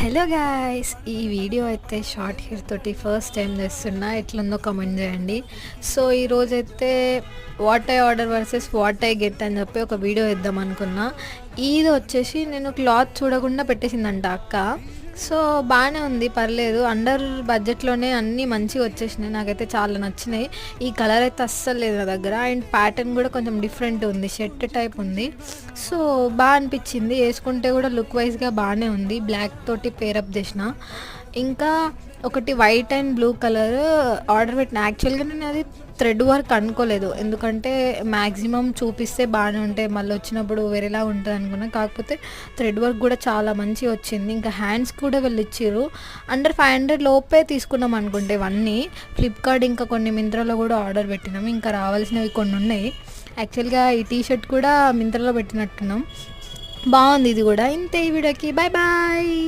Hello guys, ఈ video అయితే short hair తోటి ఫస్ట్ టైం చేస్తున్నా. ఎట్లుందో కమెంట్ చేయండి. సో ఈరోజైతే what I order versus what I get అని చెప్పి ఒక వీడియో ఇద్దాం అనుకున్నా. ఇది వచ్చేసి నేను క్లాత్ చూడకుండా పెట్టేసిందంట అక్క. సో బాగానే ఉంది, పర్లేదు. అండర్ బడ్జెట్లోనే అన్నీ మంచిగా వచ్చేసినాయి. నాకైతే చాలా నచ్చినాయి. ఈ కలర్ అయితే అస్సలు లేదు నా దగ్గర. అండ్ ప్యాటర్న్ కూడా కొంచెం డిఫరెంట్ ఉంది, షర్ట్ టైప్ ఉంది. సో బాగా అనిపించింది, వేసుకుంటే కూడా లుక్ వైజ్గా బాగానే ఉంది. బ్లాక్ తోటి పేరప్ చేసిన. ఇంకా ఒకటి white and blue colour order పెట్టిన. యాక్చువల్గా నేను అది థ్రెడ్ వర్క్ అనుకోలేదు, ఎందుకంటే మ్యాక్సిమం చూపిస్తే బాగానే ఉంటాయి, మళ్ళీ వచ్చినప్పుడు వేరేలా ఉంటుంది అనుకున్నా. కాకపోతే థ్రెడ్ వర్క్ కూడా చాలా మంచిగా వచ్చింది. ఇంకా హ్యాండ్స్ కూడా వెళ్ళి ఇచ్చారు. అండర్ 500 లోపే తీసుకున్నాం అనుకుంటే ఇవన్నీ. ఫ్లిప్కార్ట్ ఇంకా కొన్ని మింత్రాలో కూడా ఆర్డర్ పెట్టినాం. ఇంకా రావాల్సినవి కొన్ని ఉన్నాయి. యాక్చువల్గా ఈ టీషర్ట్ కూడా మింత్రాలో పెట్టినట్టున్నాం. బాగుంది ఇది కూడా. ఇంతే ఈ వీడియోకి. Bye bye.